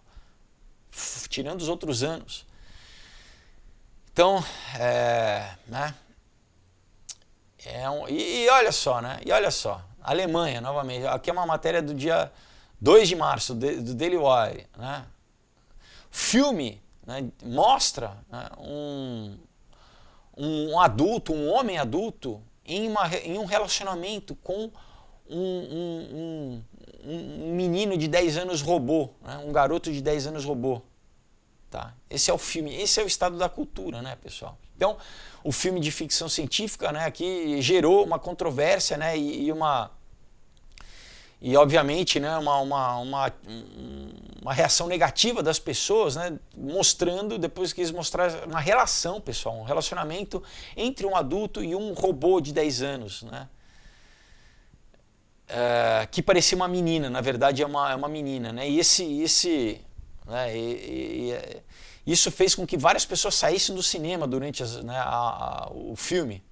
Tirando os outros anos. Então, né? E olha só, né? E olha só, Alemanha, novamente. Aqui é uma matéria do dia 2 de março, do Daily Wire, né? Filme, né, mostra, né, um adulto, um homem adulto, em um relacionamento com um menino de 10 anos robô, né, um garoto de 10 anos robô. Tá? Esse é o filme, esse é o estado da cultura, né, pessoal? Então, o filme de ficção científica, né, aqui gerou uma controvérsia, né, e obviamente, né, uma reação negativa das pessoas, né, mostrando, depois que eles mostraram uma relação, pessoal, um relacionamento entre um adulto e um robô de 10 anos, né, que parecia uma menina, na verdade é uma menina, né, né, isso fez com que várias pessoas saíssem do cinema durante o filme.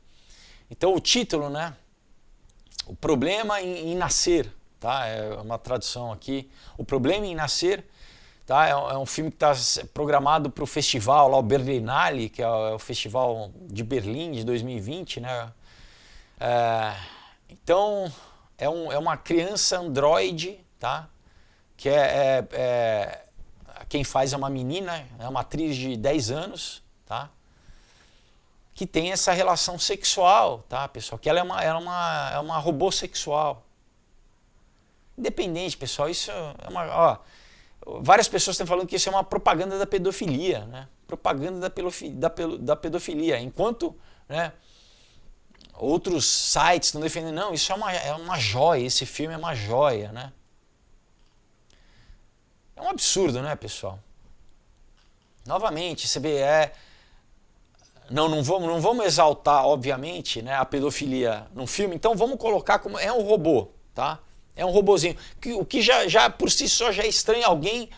Então o título, né, O Problema em Nascer, tá? É uma tradução aqui. O Problema em Nascer, tá? É um filme que está programado para o festival, lá o Berlinale, que é o festival de Berlim de 2020, né? Então é uma criança androide, tá? Que quem faz é uma menina, é uma atriz de 10 anos, tá? Que tem essa relação sexual, tá, pessoal? Que ela é uma robô sexual. Independente, pessoal, isso é uma... várias pessoas estão falando que isso é uma propaganda da pedofilia, né? Propaganda da pedofilia. Enquanto, né, outros sites estão defendendo, não, isso é uma joia, esse filme é uma joia, né? É um absurdo, né, pessoal? Novamente, você vê, não vamos exaltar, obviamente, né, a pedofilia no filme, então vamos colocar como é um robô, tá? É um robozinho. O que já por si só já é estranho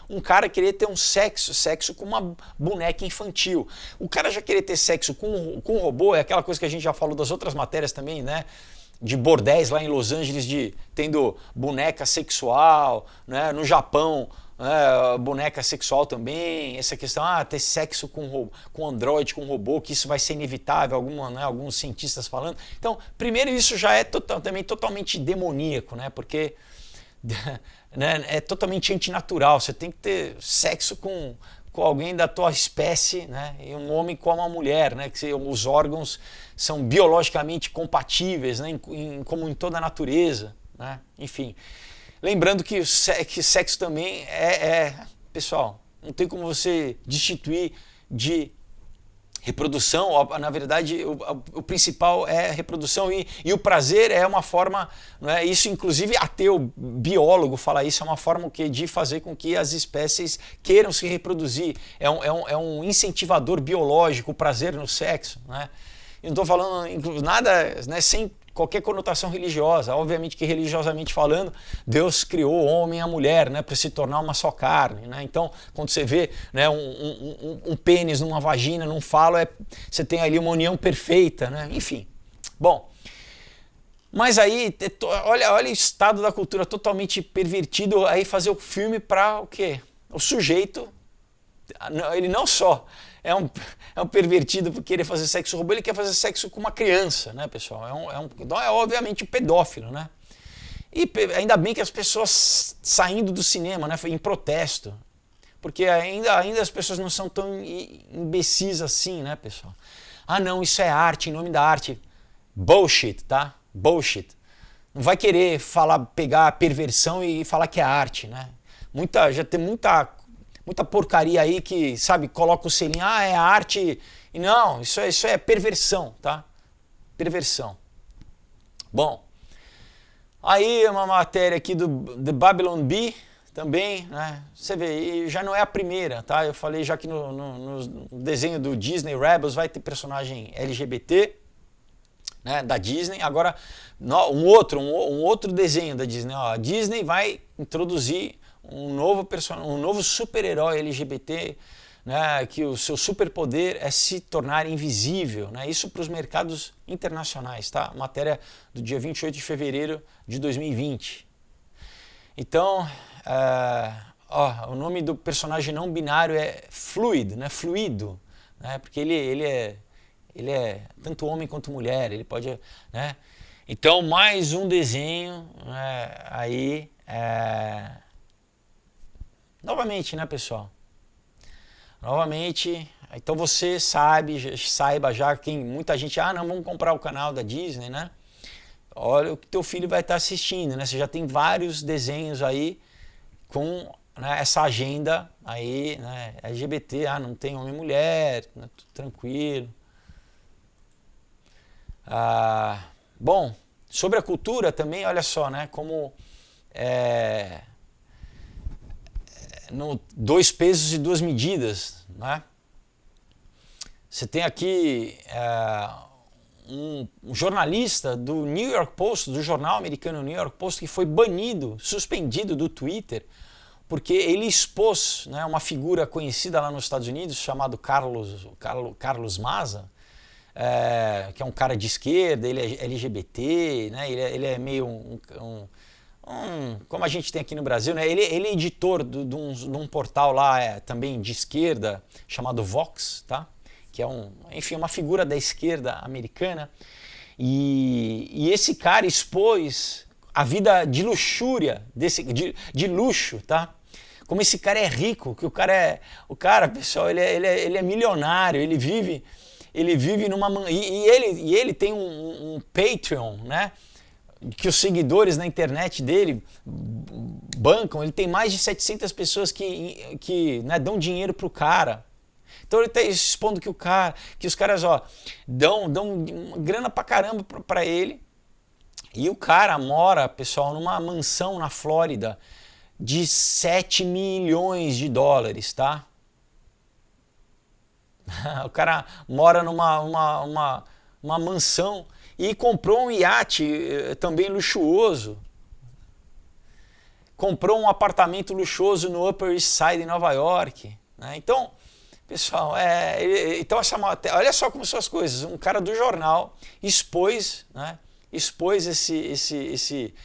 um cara querer ter sexo com uma boneca infantil. O cara já querer ter sexo com um robô é aquela coisa que a gente já falou das outras matérias também, né? De bordéis lá em Los Angeles, tendo boneca sexual, né? No Japão, boneca sexual também, essa questão, ter sexo com androide, com robô, que isso vai ser inevitável, alguns cientistas falando. Então, primeiro isso já é também totalmente demoníaco, né? Porque né, é totalmente antinatural, você tem que ter sexo com alguém da tua espécie, né? E um homem com uma mulher, né? Que os órgãos são biologicamente compatíveis, né? Como em toda a natureza, né? Enfim. Lembrando que sexo também pessoal, não tem como você destituir de reprodução. Na verdade, o principal é a reprodução e o prazer é uma forma, né, isso inclusive até o biólogo fala isso, é uma forma de fazer com que as espécies queiram se reproduzir. É um incentivador biológico, o prazer no sexo, né? Eu não estou falando nada, né, sem qualquer conotação religiosa. Obviamente que religiosamente falando, Deus criou o homem e a mulher, né, para se tornar uma só carne, né? Então, quando você vê, né, um pênis numa vagina, num falo, você tem ali uma união perfeita, né? Enfim. Bom, mas aí, olha o estado da cultura totalmente pervertido, aí fazer o filme para o quê? O sujeito, ele não só é um pervertido por querer fazer sexo robô, ele quer fazer sexo com uma criança, né, pessoal? Então é obviamente um pedófilo, né? E ainda bem que as pessoas saindo do cinema, né, em protesto, porque ainda as pessoas não são tão imbecis assim, né, pessoal? Ah, não, isso é arte, em nome da arte. Bullshit, tá? Bullshit. Não vai querer pegar a perversão e falar que é arte, né? Já tem muita porcaria aí que, sabe, coloca o selinho, é arte. E não, isso é perversão, tá? Perversão. Bom, aí uma matéria aqui do The Babylon Bee também, né? Você vê, já não é a primeira, tá? Eu falei já que no desenho do Disney Rebels vai ter personagem LGBT, né, da Disney. Agora, um outro desenho da Disney. Ó, a Disney vai introduzir um novo super-herói LGBT, né, que o seu superpoder é se tornar invisível, né, isso para os mercados internacionais, tá? Matéria do dia 28 de fevereiro de 2020. Então, o nome do personagem não binário é Fluid, né, fluido, né, porque ele é tanto homem quanto mulher, ele pode, né? Então, mais um desenho, né, aí, novamente, né, pessoal? Novamente, então você saiba já, muita gente, não, vamos comprar o canal da Disney, né? Olha o que teu filho vai estar assistindo, né? Você já tem vários desenhos aí com, né, essa agenda aí, né, LGBT, não tem homem e mulher, né, tudo tranquilo. Bom, sobre a cultura também, olha só, né, como no dois pesos e duas medidas, né? Você tem aqui um jornalista do New York Post, do jornal americano New York Post, que foi banido, suspendido do Twitter, porque ele expôs, né, uma figura conhecida lá nos Estados Unidos, chamado Carlos Maza, que é um cara de esquerda, ele é LGBT, né, ele é meio como a gente tem aqui no Brasil, né? Ele é editor de um portal lá também de esquerda chamado Vox, tá? Que é enfim, uma figura da esquerda americana. E esse cara expôs a vida de luxúria, de luxo, tá? Como esse cara é rico, que o cara, pessoal, ele é milionário, ele vive numa... E ele tem um Patreon, né? Que os seguidores na internet dele bancam, ele tem mais de 700 pessoas que né, dão dinheiro pro cara. Então ele está expondo que os caras dão grana pra caramba pra ele. E o cara mora, pessoal, numa mansão na Flórida de 7 milhões de dólares, tá? O cara mora numa mansão e comprou um iate também luxuoso. Comprou um apartamento luxuoso no Upper East Side em Nova York, né? Então, pessoal, então olha só como são as coisas. Um cara do jornal expôs, né? Expôs esse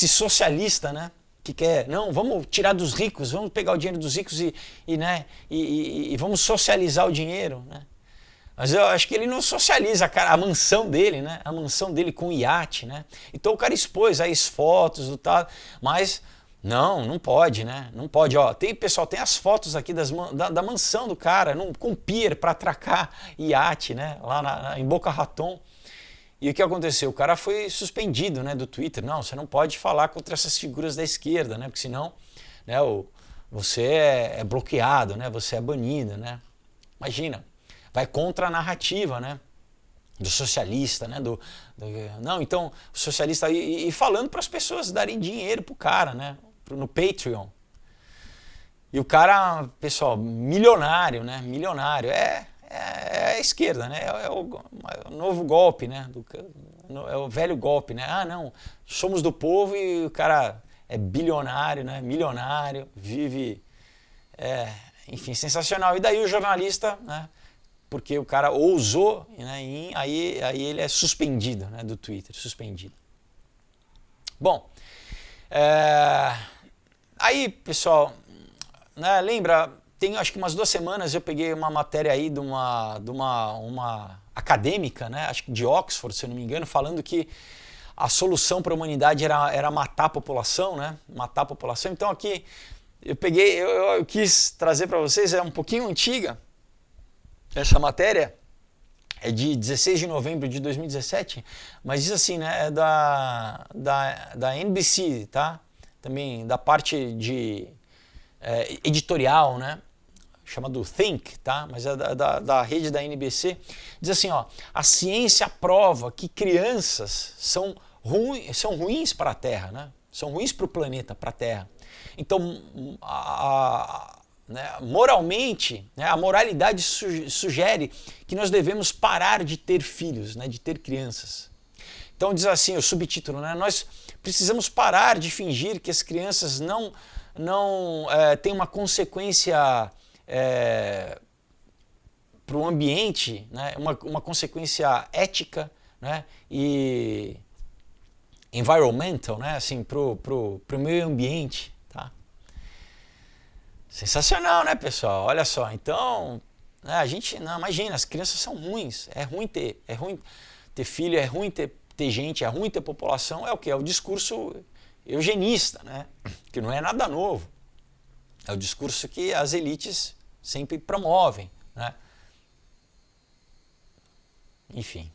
socialista, né? Que quer, não, vamos tirar dos ricos, vamos pegar o dinheiro dos ricos e vamos socializar o dinheiro, né? Mas eu acho que ele não socializa a mansão dele, né? A mansão dele com iate, né? Então o cara expôs aí as fotos do tal, mas não pode, né? Não pode, pessoal, tem as fotos aqui da mansão do cara, com pier para atracar iate, né? Lá em Boca Raton. E o que aconteceu? O cara foi suspendido, né, do Twitter. Não, você não pode falar contra essas figuras da esquerda, né? Porque senão, né, você é bloqueado, né? Você é banido, né? Imagina. Vai contra a narrativa, né, do socialista, né, não, então o socialista e falando para as pessoas darem dinheiro pro cara, né, no Patreon. E o cara, pessoal, milionário, né, milionário, é a esquerda, né, é o novo golpe, né, é o velho golpe, né, não, somos do povo e o cara é bilionário, né, milionário, vive, enfim, sensacional. E daí o jornalista, né, porque o cara ousou, né, aí ele é suspendido, né, do Twitter, suspendido. Bom, aí, pessoal, né, lembra, tem acho que umas 2 semanas eu peguei uma matéria aí de uma acadêmica, né, acho que de Oxford, se eu não me engano, falando que a solução para a humanidade era matar a população, né, matar a população. Então aqui eu peguei, eu quis trazer para vocês, é um pouquinho antiga. Essa matéria é de 16 de novembro de 2017, mas diz assim, né, é da NBC, tá? Também da parte de editorial, né? Chamado Think, tá? Mas é da rede da NBC. Diz assim, a ciência prova que crianças são ruins para a Terra, né? São ruins para o planeta, para a Terra. Então, né, moralmente, né, a moralidade sugere que nós devemos parar de ter filhos, né, de ter crianças. Então diz assim o subtítulo, né, nós precisamos parar de fingir que as crianças não têm uma consequência para o ambiente, né, uma consequência ética, né, e environmental, né, assim, pro meio ambiente, tá? Sensacional, né, pessoal? Olha só, então, né, a gente, não, imagina, as crianças são ruins, é ruim ter filho, é ruim ter gente, é ruim ter população, é o que? É o discurso eugenista, né, que não é nada novo, é o discurso que as elites sempre promovem, né? Enfim.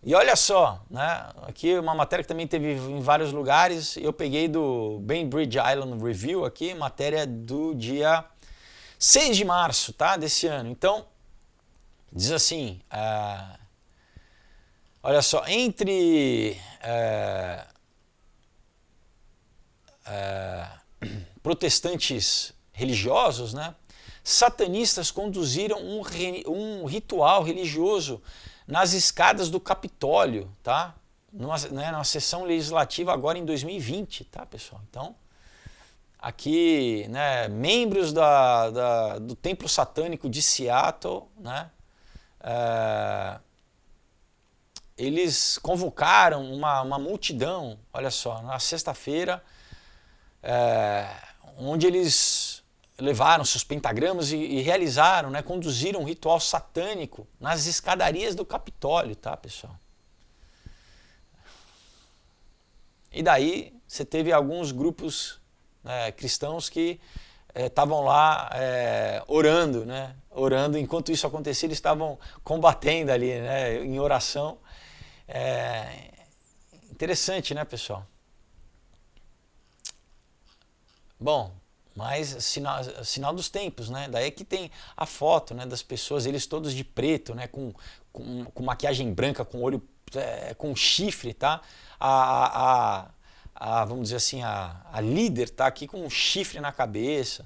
E olha só, né? Aqui uma matéria que também teve em vários lugares, eu peguei do Bainbridge Island Review aqui, matéria do dia 6 de março, tá? Desse ano. Então, diz assim, olha só, entre protestantes religiosos, né? Satanistas conduziram um ritual religioso nas escadas do Capitólio, tá? Numa sessão legislativa agora em 2020, tá, pessoal? Então, aqui, né, membros do Templo Satânico de Seattle, né, eles convocaram uma multidão, olha só, na sexta-feira, onde eles levaram seus pentagramas e realizaram, né, conduziram um ritual satânico nas escadarias do Capitólio, tá, pessoal? E daí você teve alguns grupos, né, cristãos que estavam lá orando, né? Orando, enquanto isso acontecia, eles estavam combatendo ali, né, em oração. Interessante, né, pessoal? Bom, mas sinal dos tempos, né? Daí que tem a foto, né, das pessoas, eles todos de preto, né, com maquiagem branca, com olho, com chifre, tá? Vamos dizer assim, a líder tá aqui com um chifre na cabeça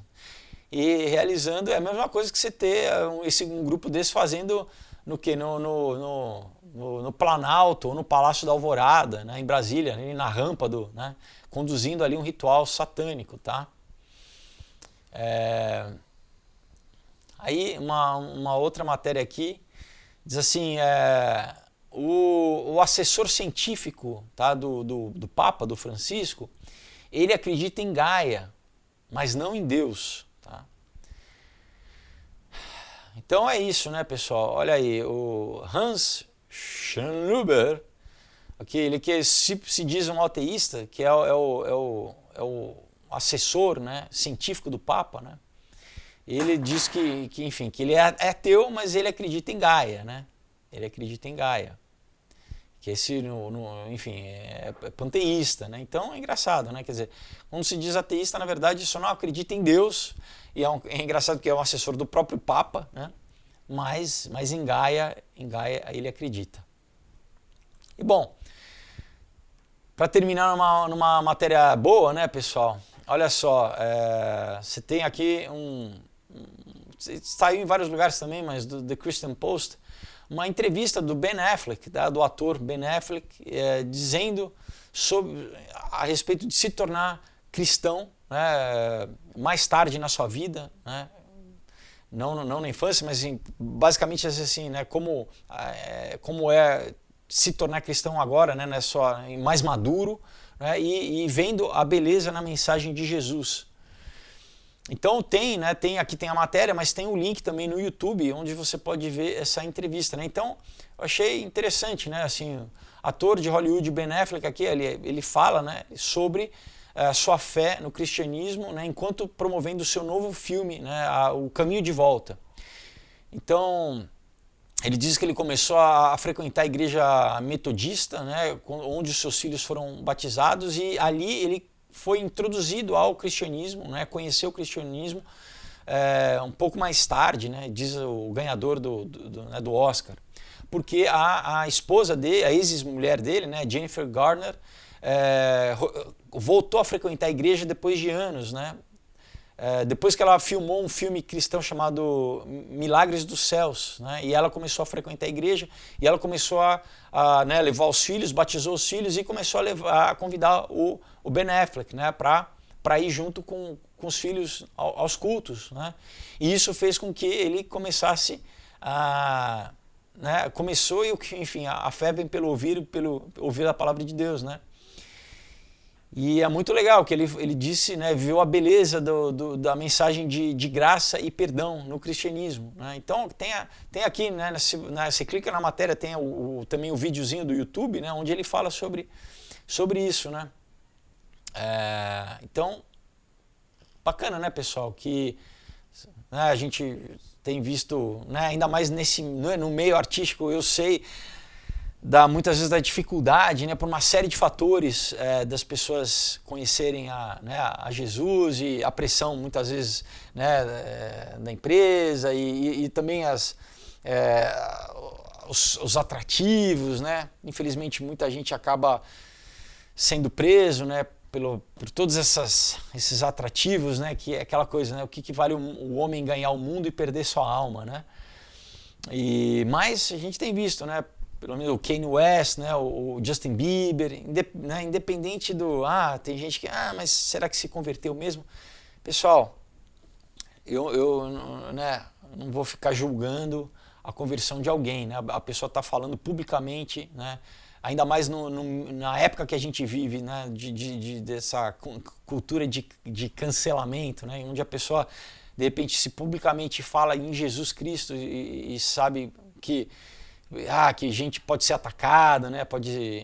e realizando a mesma coisa que você ter um grupo desse fazendo no que? No Planalto ou no Palácio da Alvorada, né, em Brasília, na rampa né, conduzindo ali um ritual satânico, tá? Aí uma outra matéria aqui diz assim, o assessor científico, tá, do Papa, do Francisco, ele acredita em Gaia, mas não em Deus, tá? Então é isso, né, pessoal? Olha aí, o Hans Schönhuber, aqui, ele que se diz um ateísta, que é o assessor, né, científico do Papa, né? Ele diz que enfim, que ele é ateu, mas ele acredita em Gaia, né? Ele acredita em Gaia. Que esse, enfim, é panteísta, né? Então é engraçado, né? Quer dizer, quando se diz ateísta, na verdade, só não acredita em Deus, e é engraçado que é um assessor do próprio Papa, né? Mas em Gaia ele acredita. E bom, para terminar numa matéria boa, né, pessoal? Olha só, você tem aqui saiu em vários lugares também, mas do The Christian Post, uma entrevista do Ben Affleck, tá, do ator Ben Affleck, dizendo a respeito de se tornar cristão, né, mais tarde na sua vida, né, não na infância, mas basicamente assim, né, como é se tornar cristão agora, né, mais maduro, né, e vendo a beleza na mensagem de Jesus. Então aqui tem a matéria, mas tem o link também no YouTube, onde você pode ver essa entrevista, né? Então, eu achei interessante, né? Assim, o ator de Hollywood, Ben Affleck, aqui, ele fala, né, sobre a sua fé no cristianismo, né, enquanto promovendo o seu novo filme, né, O Caminho de Volta. Então, ele diz que ele começou a frequentar a igreja metodista, né, onde os seus filhos foram batizados, e ali ele foi introduzido ao cristianismo, né, conheceu o cristianismo um pouco mais tarde, né, diz o ganhador do Oscar, porque a esposa dele, a ex-mulher dele, né, Jennifer Garner, voltou a frequentar a igreja depois de anos, né, depois que ela filmou um filme cristão chamado Milagres dos Céus, né? E ela começou a frequentar a igreja, e ela começou né, levar os filhos, batizou os filhos e começou a convidar o Ben Affleck, né, para ir junto com os filhos aos cultos, né? E isso fez com que ele começasse a... Né, começou, enfim, a fé vem pelo ouvir a palavra de Deus, né? E é muito legal que ele disse, né, viu a beleza da mensagem de graça e perdão no cristianismo, né? Então tem aqui, né, você clica na matéria, tem também o videozinho do YouTube, né, onde ele fala sobre isso, né? Então, bacana, né, pessoal, que, né, a gente tem visto, né, ainda mais no meio artístico, eu sei muitas vezes da dificuldade, né, por uma série de fatores das pessoas conhecerem a Jesus, e a pressão muitas vezes, né, da empresa e também os atrativos, né? Infelizmente muita gente acaba sendo preso, né, por todos esses atrativos, né, que é aquela coisa, né, o que vale o homem ganhar o mundo e perder sua alma, né? Mas a gente tem visto, né, pelo menos o Kanye West, né, o Justin Bieber, né, independente tem gente que, mas será que se converteu mesmo? Pessoal, eu né, não vou ficar julgando a conversão de alguém, né? A pessoa está falando publicamente, né, ainda mais na época que a gente vive, né, dessa cultura de cancelamento, né, onde a pessoa, de repente, se publicamente fala em Jesus Cristo e sabe que gente pode ser atacada, né?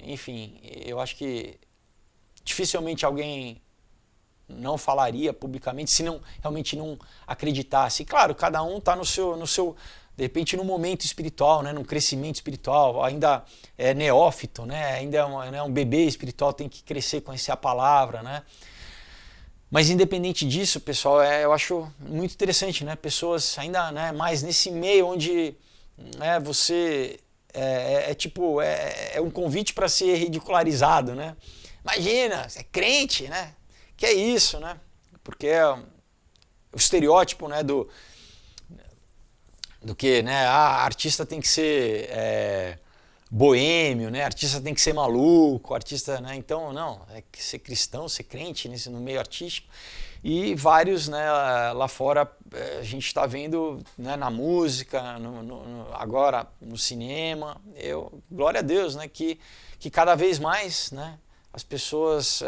Enfim, eu acho que dificilmente alguém não falaria publicamente se realmente não acreditasse. E, claro, cada um está no seu, de repente, no momento espiritual, né? No crescimento espiritual, ainda é neófito, né? Ainda é um bebê espiritual, tem que crescer, conhecer a palavra, né? Mas independente disso, pessoal, eu acho muito interessante, né? Pessoas ainda, né, mais nesse meio onde você é um convite para ser ridicularizado, né? Imagina, você é crente, né? Que é isso, né? Porque o estereótipo, né, do que, né, artista tem que ser boêmio, né? Artista tem que ser maluco, artista, né? Então, não, é que ser cristão, ser crente no meio artístico. E vários, né, lá fora a gente está vendo, né, na música, agora no cinema. Glória a Deus, né, que cada vez mais, né, as pessoas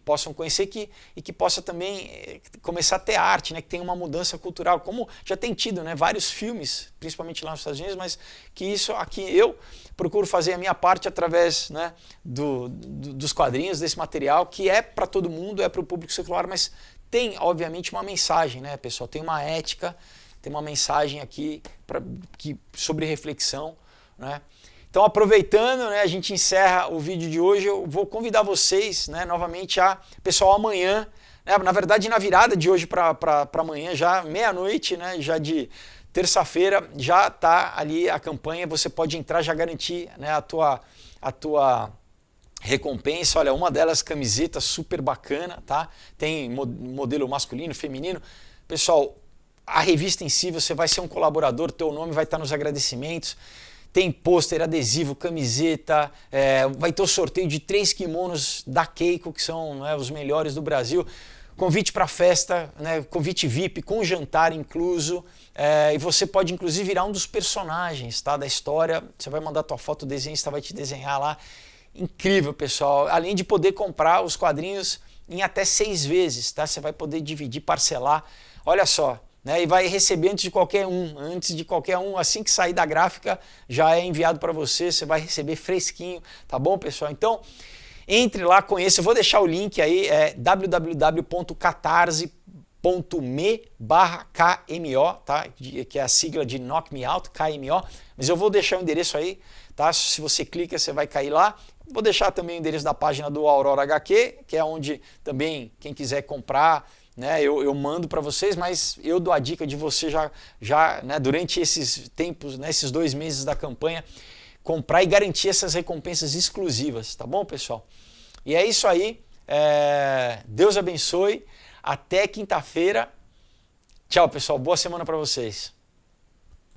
possam conhecer e que possa também começar a ter arte, né, que tem uma mudança cultural, como já tem tido, né, vários filmes, principalmente lá nos Estados Unidos, mas que isso aqui eu procuro fazer a minha parte através, né, dos quadrinhos, desse material, que é para todo mundo, é para o público secular, mas tem, obviamente, uma mensagem, né, pessoal? Tem uma ética, tem uma mensagem aqui sobre reflexão, né? Então, aproveitando, né, a gente encerra o vídeo de hoje, eu vou convidar vocês, né, novamente pessoal, amanhã, né, na verdade, na virada de hoje para amanhã, já meia-noite, né, já de terça-feira, já está ali a campanha, você pode entrar, já garantir, né, a tua recompensa. Olha, uma delas, camiseta super bacana, tá? Tem modelo masculino, feminino. Pessoal, a revista em si, você vai ser um colaborador, teu nome vai estar nos agradecimentos. Tem pôster, adesivo, camiseta, vai ter o sorteio de 3 kimonos da Keiko, que são, né, os melhores do Brasil. Convite para festa, né, convite VIP com jantar incluso, e você pode inclusive virar um dos personagens, tá, da história. Você vai mandar tua foto, o desenhista vai te desenhar lá. Incrível, pessoal. Além de poder comprar os quadrinhos em até 6 vezes, tá? Você vai poder dividir, parcelar. Olha só, né? E vai receber antes de qualquer um, assim que sair da gráfica, já é enviado para você, você vai receber fresquinho, tá bom, pessoal? Então, entre lá, conheça, eu vou deixar o link aí, www.catarse.me/KMO, tá? Que é a sigla de Knock Me Out, KMO, mas eu vou deixar o endereço aí, tá? Se você clica, você vai cair lá. Vou deixar também o endereço da página do Aurora HQ, que é onde também quem quiser comprar, né, eu mando para vocês, mas eu dou a dica de você já né, durante esses tempos, né, esses 2 meses da campanha, comprar e garantir essas recompensas exclusivas, tá bom, pessoal? E é isso aí, Deus abençoe. Até quinta-feira. Tchau, pessoal. Boa semana para vocês.